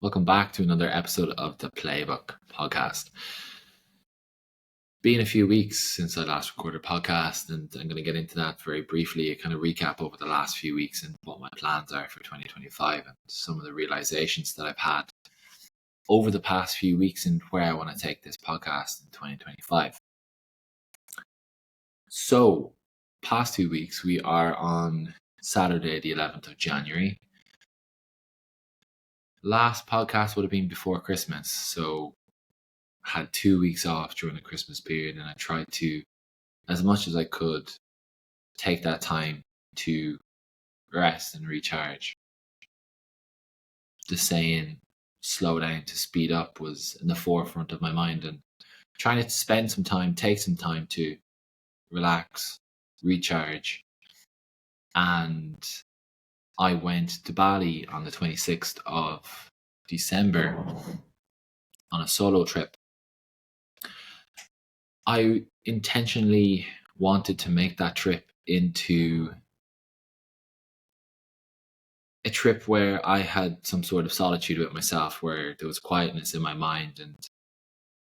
Welcome back to another episode of the Playbook podcast. Been a few weeks since I last recorded a podcast, and I'm going to get into that very briefly, a kind of recap over the last few weeks and what my plans are for 2025 and some of the realizations that I've had over the past few weeks and where I want to take this podcast in 2025. So, past 2 weeks, we are on Saturday, the 11th of January. Last podcast would have been before Christmas, so had 2 weeks off during the Christmas period, and I tried to, as much as I could, take that time to rest and recharge. The saying, slow down to speed up, was in the forefront of my mind, and trying to spend some time, take some time to relax, recharge. And I went to Bali on the 26th of December on a solo trip. I intentionally wanted to make that trip into a trip where I had some sort of solitude with myself, where there was quietness in my mind and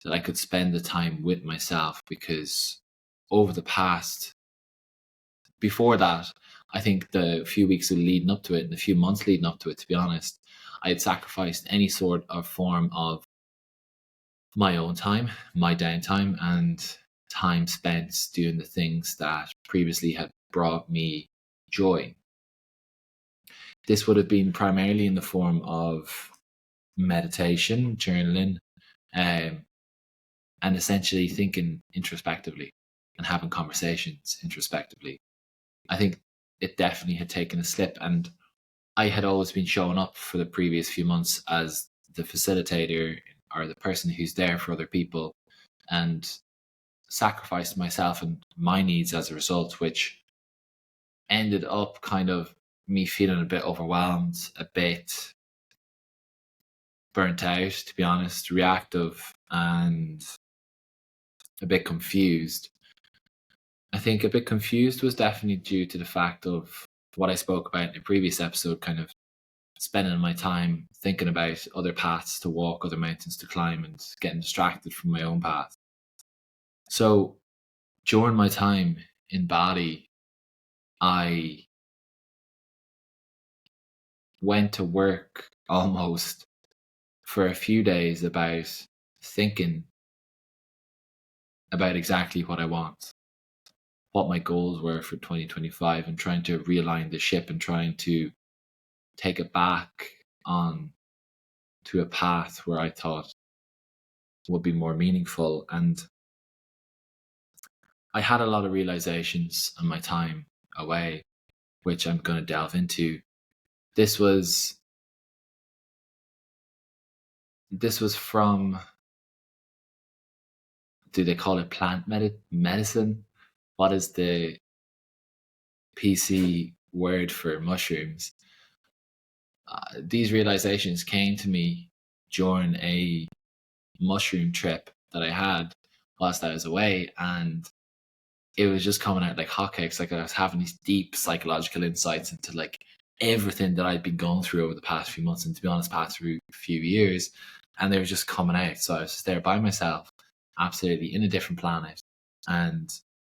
that I could spend the time with myself. Because over the past, before that, I think the few weeks leading up to it and the few months leading up to it, to be honest, I had sacrificed any sort of form of my own time, my downtime, and time spent doing the things that previously had brought me joy. This would have been primarily in the form of meditation, journaling, and essentially thinking introspectively and having conversations introspectively. I think it definitely had taken a slip, and I had always been showing up for the previous few months as the facilitator or the person who's there for other people, and sacrificed myself and my needs as a result, which ended up kind of me feeling a bit overwhelmed, a bit burnt out, to be honest, reactive, and a bit confused. I think a bit confused was definitely due to the fact of what I spoke about in the previous episode, kind of spending my time thinking about other paths to walk, other mountains to climb, and getting distracted from my own path. So during my time in Bali, I went to work almost for a few days about thinking about exactly what I want, what my goals were for 2025, and trying to realign the ship and trying to take it back on to a path where I thought would be more meaningful. And I had a lot of realizations on my time away, which I'm going to delve into. This was from, do they call it plant medicine? What is the PC word for mushrooms? These realizations came to me during a mushroom trip that I had whilst I was away, and it was just coming out like hotcakes. Like, I was having these deep psychological insights into like everything that I'd been going through over the past few months, and to be honest, past few years, and they were just coming out. So I was just there by myself, absolutely in a different planet, and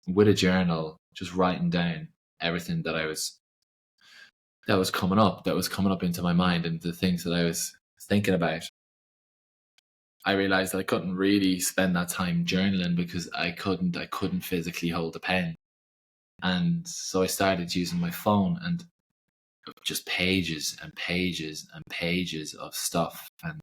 with a journal, just writing down everything that was coming up into my mind, and the things that I was thinking about. I realized that I couldn't really spend that time journaling because I couldn't physically hold a pen. And so I started using my phone, and just pages and pages and pages of stuff, and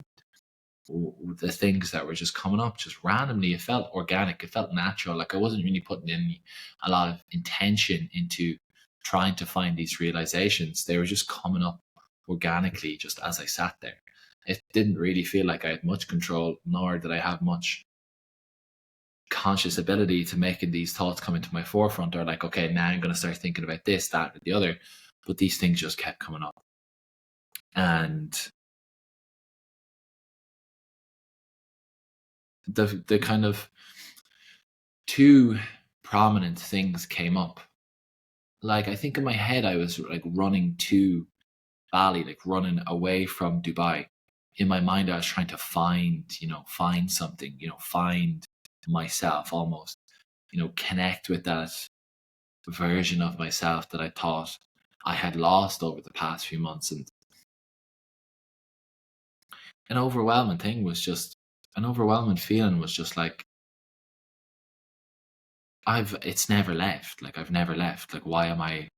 the things that were just coming up just randomly. It felt organic, it felt natural. Like, I wasn't really putting in a lot of intention into trying to find these realizations. They were just coming up organically just as I sat there. It didn't really feel like I had much control, nor did I have much conscious ability to making these thoughts come into my forefront, or like, okay, now I'm going to start thinking about this, that, or the other. But these things just kept coming up. And the kind of two prominent things came up. Like, I think in my head I was like running to Bali, like running away from Dubai in my mind, I was trying to find something, find myself almost, connect with that version of myself that I thought I had lost over the past few months. And an overwhelming thing was just an overwhelming feeling was just like, it's never left. Like, I've never left. Like, why am I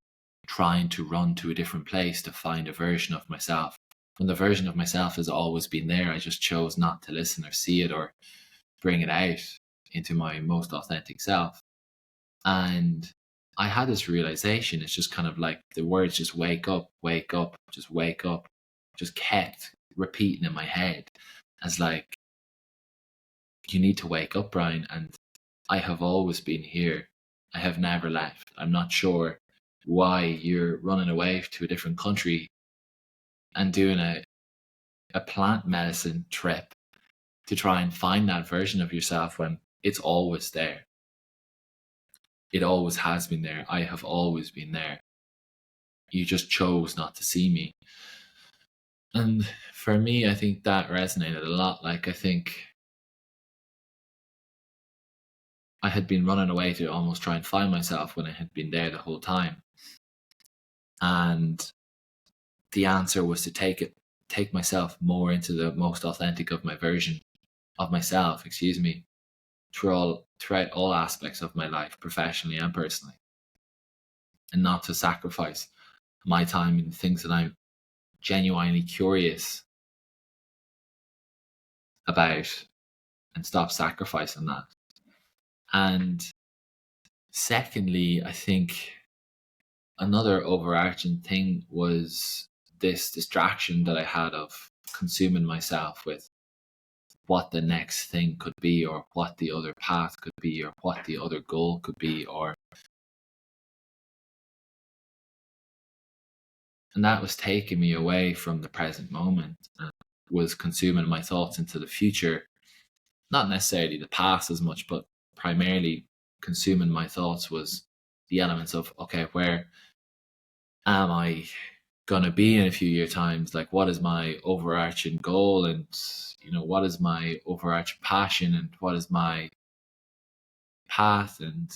trying to run to a different place to find a version of myself when the version of myself has always been there? I just chose not to listen or see it or bring it out into my most authentic self. And I had this realization. It's just kind of like the words just wake up, just wake up, just kept repeating in my head as like, you need to wake up, Brian. And I have always been here. I have never left. I'm not sure why you're running away to a different country and doing a plant medicine trip to try and find that version of yourself when it's always there. It always has been there. I have always been there. You just chose not to see me. And for me, I think that resonated a lot. Like, I think I had been running away to almost try and find myself when I had been there the whole time. And the answer was to take myself more into the most authentic of my version of myself, throughout all aspects of my life, professionally and personally, and not to sacrifice my time in things that I'm genuinely curious about and stop sacrificing that. And secondly, I think another overarching thing was this distraction that I had of consuming myself with what the next thing could be, or what the other path could be, or what the other goal could be, and that was taking me away from the present moment and was consuming my thoughts into the future. Not necessarily the past as much, but primarily consuming my thoughts was the elements of, okay, where am I gonna be in a few year times? Like, what is my overarching goal, and what is my overarching passion, and what is my path, and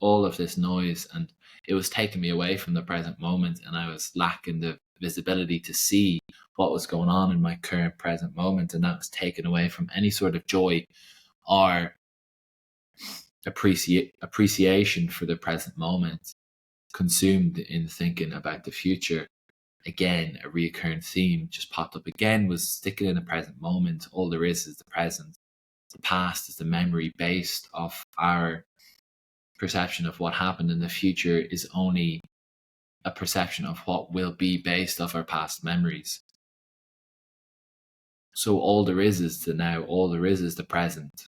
all of this noise. And it was taking me away from the present moment, and I was lacking the visibility to see what was going on in my current present moment, and that was taken away from any sort of joy or appreciation for the present moment, consumed in thinking about the future. Again, a reoccurring theme just popped up again, was sticking in the present moment. All there is the present. The past is the memory based off our perception of what happened, in the future is only a perception of what will be based off our past memories. So all there is the now, all there is the present.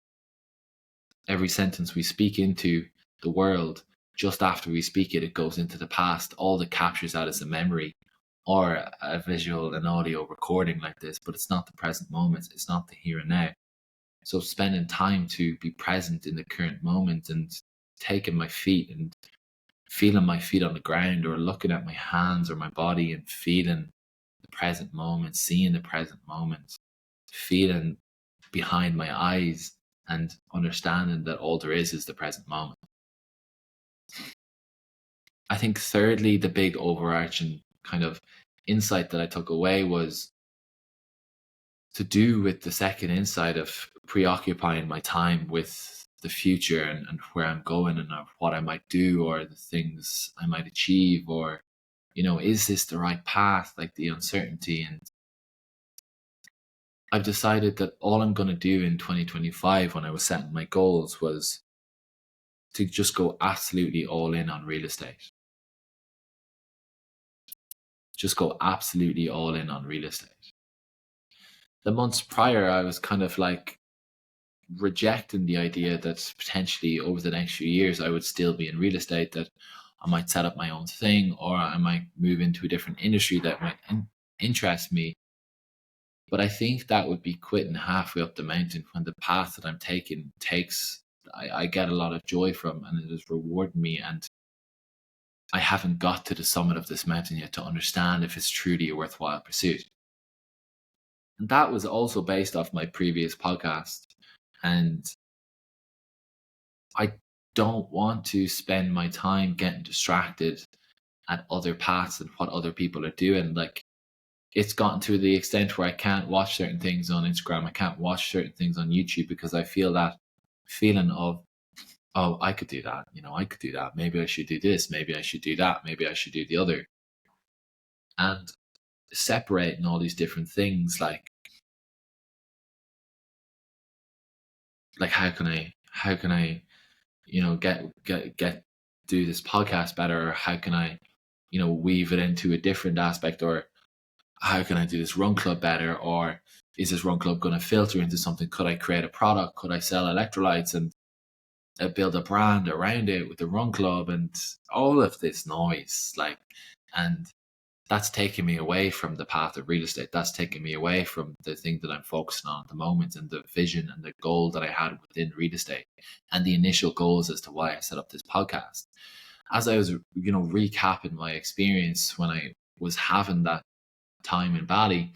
Every sentence we speak into the world, just after we speak it, it goes into the past. All that captures that is a memory or a visual and audio recording like this, but it's not the present moment. It's not the here and now. So spending time to be present in the current moment and taking my feet and feeling my feet on the ground, or looking at my hands or my body and feeling the present moment, seeing the present moment, feeling behind my eyes, and understanding that all there is the present moment. I think thirdly, the big overarching kind of insight that I took away was to do with the second insight of preoccupying my time with the future, and where I'm going, and what I might do, or the things I might achieve, or is this the right path, like the uncertainty. And I've decided that all I'm going to do in 2025, when I was setting my goals, was to just go absolutely all in on real estate. Just go absolutely all in on real estate. The months prior, I was kind of like rejecting the idea that potentially over the next few years I would still be in real estate, that I might set up my own thing, or I might move into a different industry that might interest me. But I think that would be quitting halfway up the mountain, when the path that I'm taking I get a lot of joy from, and it is rewarding me. And I haven't got to the summit of this mountain yet to understand if it's truly a worthwhile pursuit. And that was also based off my previous podcast. And I don't want to spend my time getting distracted at other paths and what other people are doing. Like, it's gotten to the extent where I can't watch certain things on Instagram. I can't watch certain things on YouTube because I feel that feeling of, oh, I could do that. I could do that. Maybe I should do this. Maybe I should do that. Maybe I should do the other. And separating all these different things, like how can I get do this podcast better, or how can I weave it into a different aspect, or how can I do this run club better, or is this run club going to filter into something? Could I create a product? Could I sell electrolytes and build a brand around it with the run club and all of this noise? And that's taking me away from the path of real estate. That's taking me away from the thing that I'm focusing on at the moment, and the vision and the goal that I had within real estate, and the initial goals as to why I set up this podcast. As I was, recapping my experience when I was having that time in Bali,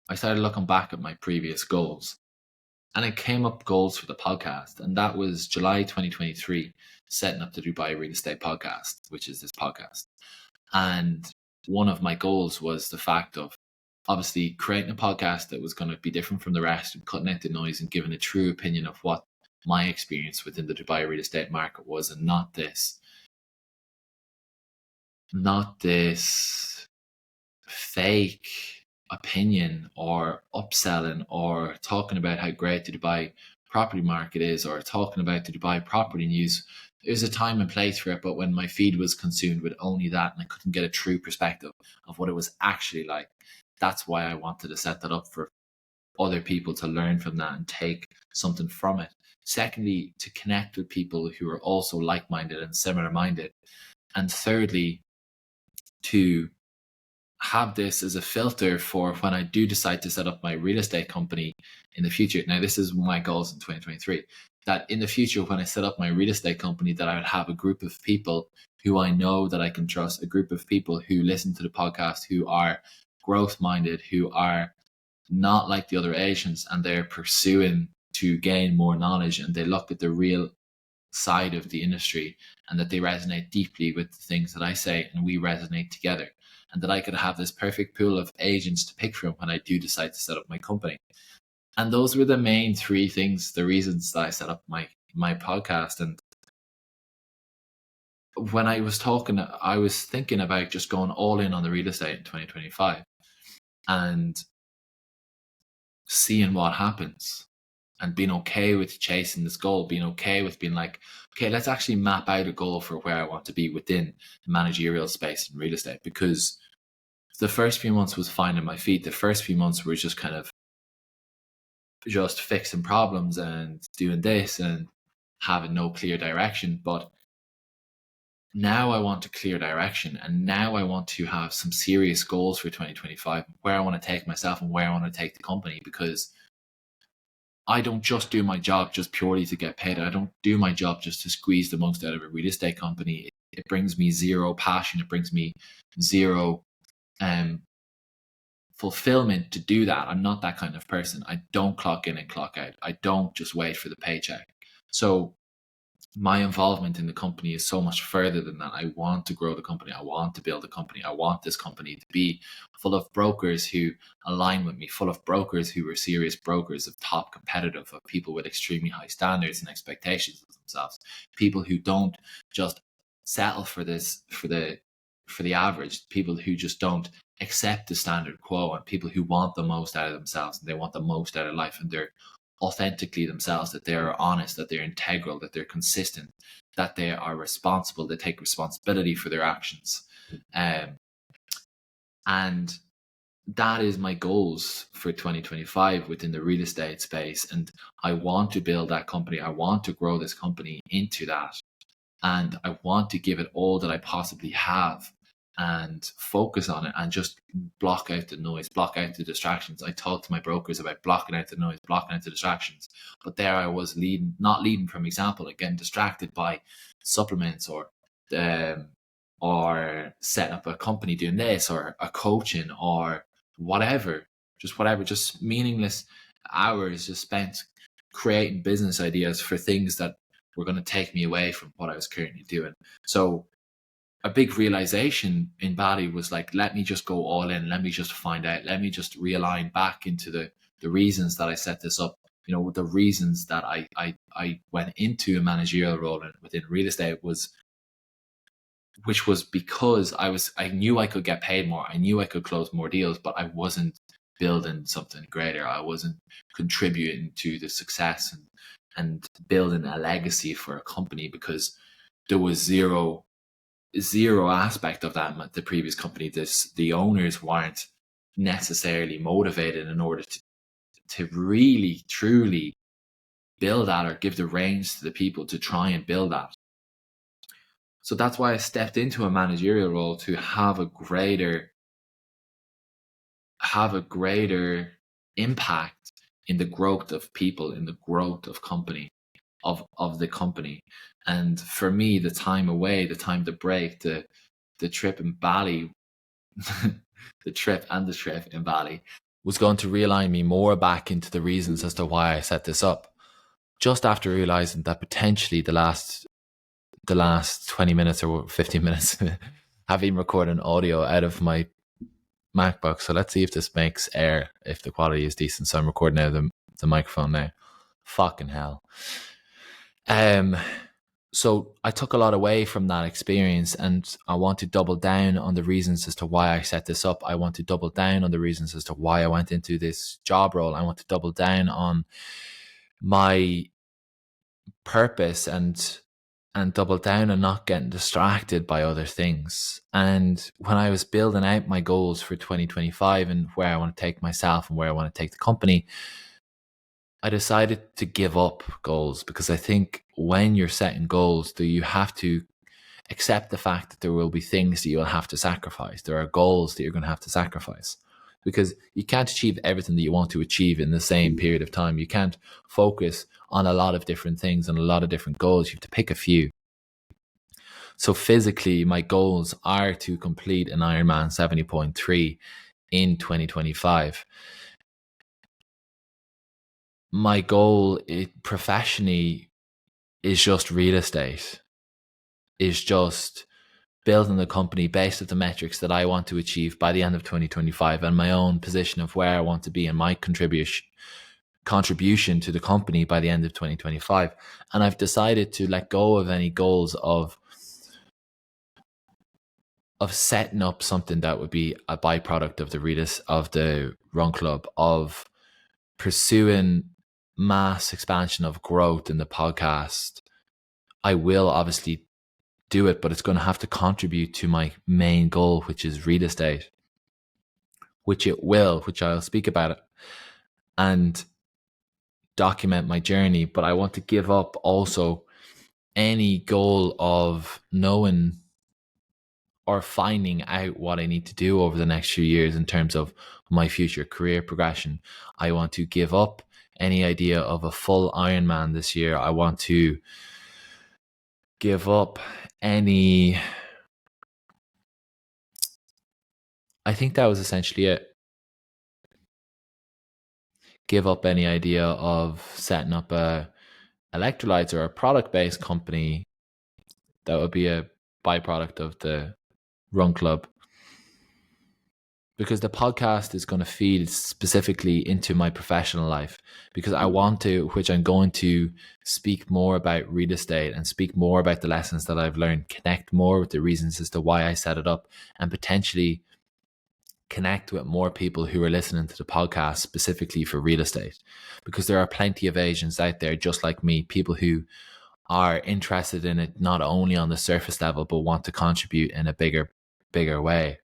I started looking back at my previous goals, and I came up goals for the podcast. And that was July 2023, setting up the Dubai Real Estate Podcast, which is this podcast. And one of my goals was the fact of obviously creating a podcast that was going to be different from the rest, and cutting out the noise and giving a true opinion of what my experience within the Dubai real estate market was, and not this fake opinion or upselling or talking about how great the Dubai property market is, or talking about the Dubai property news. There's a time and place for it, but when my feed was consumed with only that and I couldn't get a true perspective of what it was actually like, that's why I wanted to set that up for other people to learn from that and take something from it. Secondly, to connect with people who are also like-minded and similar-minded. And thirdly, to have this as a filter for when I do decide to set up my real estate company in the future. Now, this is my goals in 2023, that in the future, when I set up my real estate company, that I would have a group of people who I know that I can trust, a group of people who listen to the podcast, who are growth minded, who are not like the other Asians, and they're pursuing to gain more knowledge, and they look at the real side of the industry, and that they resonate deeply with the things that I say, and we resonate together, and that I could have this perfect pool of agents to pick from when I do decide to set up my company. And those were the main three things, the reasons that I set up my podcast. And when I was talking, I was thinking about just going all in on the real estate in 2025 and seeing what happens, and being okay with chasing this goal, being okay with being like, okay, let's actually map out a goal for where I want to be within the managerial space in real estate. Because the first few months was finding my feet. The first few months were just kind of just fixing problems and doing this and having no clear direction. But now I want a clear direction, and now I want to have some serious goals for 2025, where I want to take myself and where I want to take the company. Because I don't just do my job just purely to get paid. I don't do my job just to squeeze the most out of a real estate company. It brings me zero passion. It brings me zero fulfillment to do that. I'm not that kind of person. I don't clock in and clock out. I don't just wait for the paycheck. So my involvement in the company is so much further than that. I want to grow the company. I want to build a company. I want this company to be full of brokers who align with me, full of brokers who are serious brokers, of top competitive, of people with extremely high standards and expectations of themselves, people who don't just settle for the average, people who just don't accept the standard quo, and people who want the most out of themselves, and they want the most out of life, and they're authentically themselves, that they're honest, that they're integral, that they're consistent, that they are responsible, they take responsibility for their actions. And that is my goals for 2025 within the real estate space. And I want to build that company. I want to grow this company into that. And I want to give it all that I possibly have and focus on it, and just block out the noise, block out the distractions. I talked to my brokers about blocking out the noise, blocking out the distractions. But there I was not leading from example, like getting distracted by supplements, or setting up a company doing this, or a coaching, or whatever. just whatever, just meaningless hours just spent creating business ideas for things that were going to take me away from what I was currently doing. So a big realization in Bali was like, let me just go all in. Let me just find out. Let me just realign back into the reasons that I set this up. You know, the reasons that I went into a managerial role within real estate which was because I knew I could get paid more. I knew I could close more deals, but I wasn't building something greater. I wasn't contributing to the success and building a legacy for a company, because there was zero aspect of that at the previous company. The owners weren't necessarily motivated in order to really truly build that or give the reins to the people to try and build that. So that's why I stepped into a managerial role, to have a greater impact in the growth of people, in the growth of the company. And for me, the time away, the time to break, the trip in Bali, the trip in Bali was going to realign me more back into the reasons as to why I set this up. Just after realizing that potentially the last 20 minutes or 15 minutes have been recording audio out of my MacBook. So let's see if this makes air, if the quality is decent. So I'm recording out of the microphone now. Fucking hell. So I took a lot away from that experience, and I want to double down on the reasons as to why I set this up. I want to double down on the reasons as to why I went into this job role. I want to double down on my purpose and double down on not getting distracted by other things. And when I was building out my goals for 2025 and where I want to take myself and where I want to take the company, I decided to give up goals, because I think when you're setting goals, you have to accept the fact that there will be things that you'll have to sacrifice. There are goals that you're going to have to sacrifice, because you can't achieve everything that you want to achieve in the same period of time. You can't focus on a lot of different things and a lot of different goals. You have to pick a few. So physically, my goals are to complete an Ironman 70.3 in 2025. My goal professionally is just real estate, is just building the company based on the metrics that I want to achieve by the end of 2025, and my own position of where I want to be and my contribution to the company by the end of 2025. And I've decided to let go of any goals of setting up something that would be a byproduct of the Run Club, of pursuing mass expansion of growth in the podcast. I will obviously do it, but it's going to have to contribute to my main goal, which is real estate, which I'll speak about it and document my journey. But I want to give up also any goal of knowing or finding out what I need to do over the next few years in terms of my future career progression. I want to give up any idea of a full Ironman this year. I want to give up any... I think that was essentially it. Give up any idea of setting up a electrolytes or a product-based company that would be a byproduct of the Run Club, because the podcast is going to feed specifically into my professional life, because I want to, which I'm going to speak more about real estate and speak more about the lessons that I've learned, connect more with the reasons as to why I set it up, and potentially connect with more people who are listening to the podcast specifically for real estate, because there are plenty of Asians out there just like me, people who are interested in it not only on the surface level but want to contribute in a bigger way.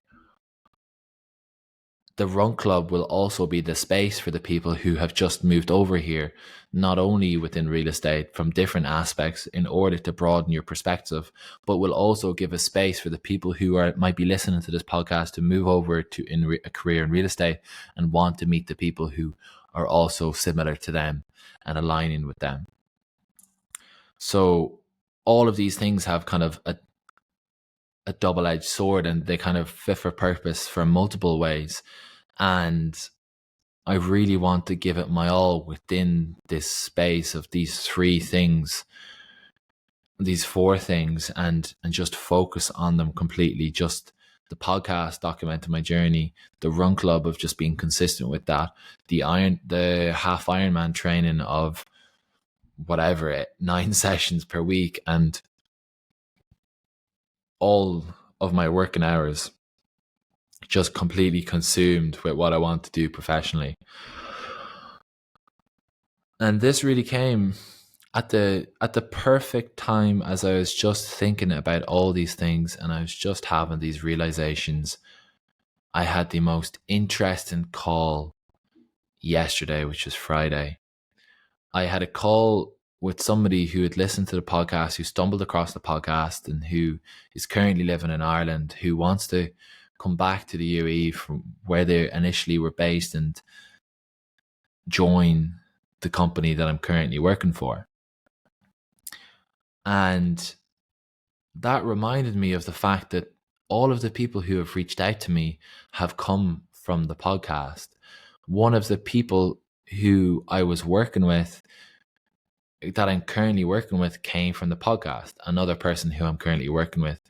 The Run Club will also be the space for the people who have just moved over here, not only within real estate from different aspects in order to broaden your perspective, but will also give a space for the people who might be listening to this podcast to move over to a career in real estate and want to meet the people who are also similar to them and aligning with them. So all of these things have kind of a double-edged sword, and they kind of fit for purpose for multiple ways. And I really want to give it my all within this space of these three things, these four things, and just focus on them completely. Just the podcast documenting my journey, the run club of just being consistent with that, the half Ironman training of whatever 9 sessions per week, and all of my working hours just completely consumed with what I want to do professionally. And this really came at the perfect time, as I was just thinking about all these things and I was just having these realizations. I had the most interesting call yesterday, which was Friday. I had a call with somebody who had listened to the podcast, who stumbled across the podcast, and who is currently living in Ireland, who wants to come back to the UAE from where they initially were based and join the company that I'm currently working for. And that reminded me of the fact that all of the people who have reached out to me have come from the podcast. One of the people who I was working with, that I'm currently working with, came from the podcast. Another person who I'm currently working with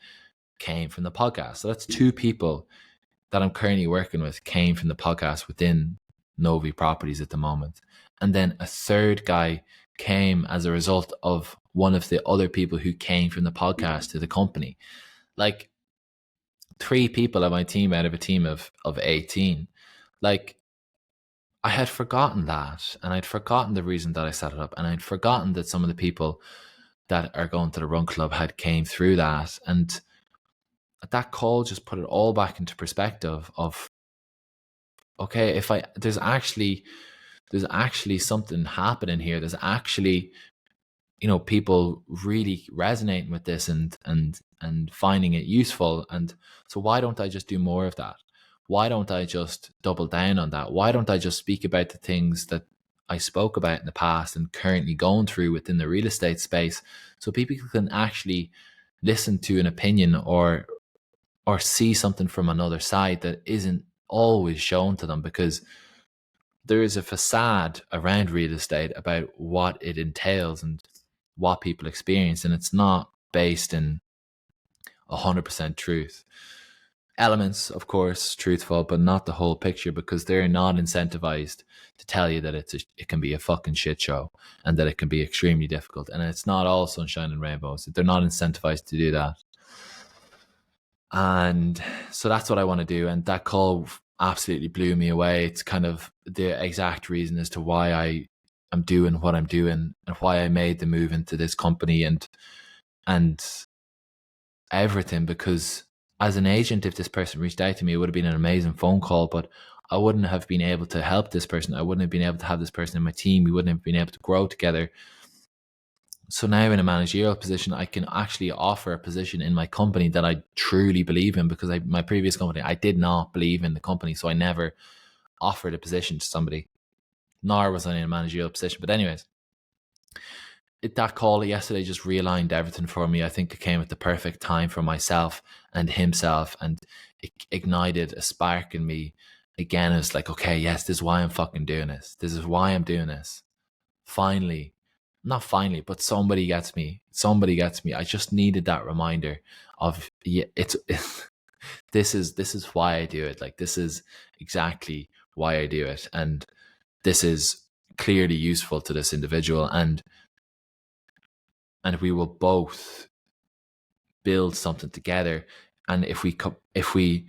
came from the podcast. So that's two people that I'm currently working with came from the podcast within Novi Properties at the moment. And then a third guy came as a result of one of the other people who came from the podcast to the company. Like 3 people on my team out of a team of 18. Like, I had forgotten that, and I'd forgotten the reason that I set it up, and I'd forgotten that some of the people that are going to the run club had came through that. And that call just put it all back into perspective of, okay, if there's actually something happening here. There's actually, people really resonating with this and finding it useful. And so why don't I just do more of that? Why don't I just double down on that? Why don't I just speak about the things that I spoke about in the past and currently going through within the real estate space, so people can actually listen to an opinion or see something from another side that isn't always shown to them? Because there is a facade around real estate about what it entails and what people experience, and it's not based in 100% truth. Elements, of course, truthful, but not the whole picture, because they're not incentivized to tell you that it can be a fucking shit show and that it can be extremely difficult, and it's not all sunshine and rainbows. They're not incentivized to do that. And so that's what I want to do. And that call absolutely blew me away. It's kind of the exact reason as to why I am doing what I'm doing and why I made the move into this company and everything. Because as an agent, if this person reached out to me, it would have been an amazing phone call, but I wouldn't have been able to help this person. I wouldn't have been able to have this person in my team. We wouldn't have been able to grow together. So now in a managerial position, I can actually offer a position in my company that I truly believe in, because my previous company, I did not believe in the company. So I never offered a position to somebody, nor was I in a managerial position. But anyways, that call yesterday just realigned everything for me. I think it came at the perfect time for myself and himself, and it ignited a spark in me again. It's like, okay, yes, this is why I'm fucking doing this. This is why I'm doing this. Not finally, but somebody gets me. I just needed that reminder of, yeah, this is why I do it. Like, this is exactly why I do it, and this is clearly useful to this individual, and we will both build something together. And if we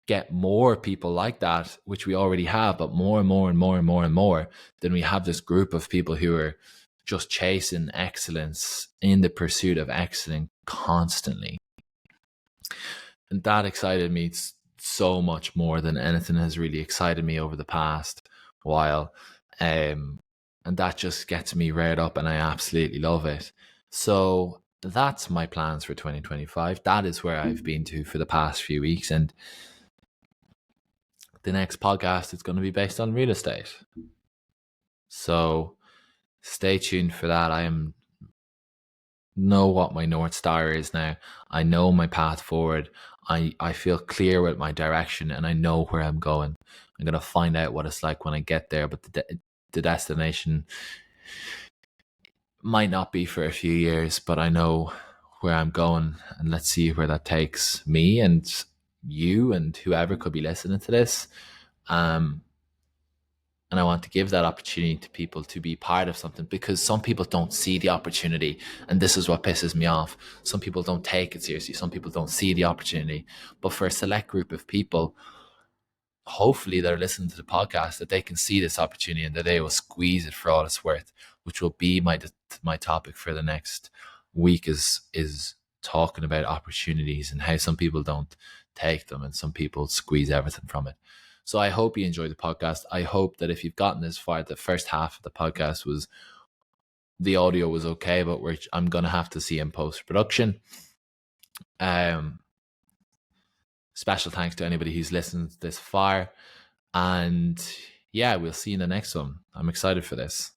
get more people like that, which we already have, but more and more and more and more and more, then we have this group of people who are just chasing excellence, in the pursuit of excellence constantly. And that excited me so much more than anything has really excited me over the past while. And that just gets me reared up, and I absolutely love it. So that's my plans for 2025. That is where I've been to for the past few weeks. And the next podcast is going to be based on real estate. So stay tuned for that. I know what my North Star is now. I know my path forward. I feel clear with my direction, and I know where I'm going. I'm going to find out what it's like when I get there. But the destination might not be for a few years, but I know where I'm going, and let's see where that takes me and you and whoever could be listening to this. Um, and I want to give that opportunity to people to be part of something, because some people don't see the opportunity. And this is what pisses me off. Some people don't take it seriously. Some people don't see the opportunity. But for a select group of people, hopefully they're listening to the podcast, that they can see this opportunity and that they will squeeze it for all it's worth, which will be my topic for the next week, is talking about opportunities and how some people don't take them and some people squeeze everything from it. So I hope you enjoyed the podcast. I hope that if you've gotten this far, the first half of the podcast was, the audio was okay, but I'm going to have to see in post-production. Special thanks to anybody who's listened this far. And yeah, we'll see you in the next one. I'm excited for this.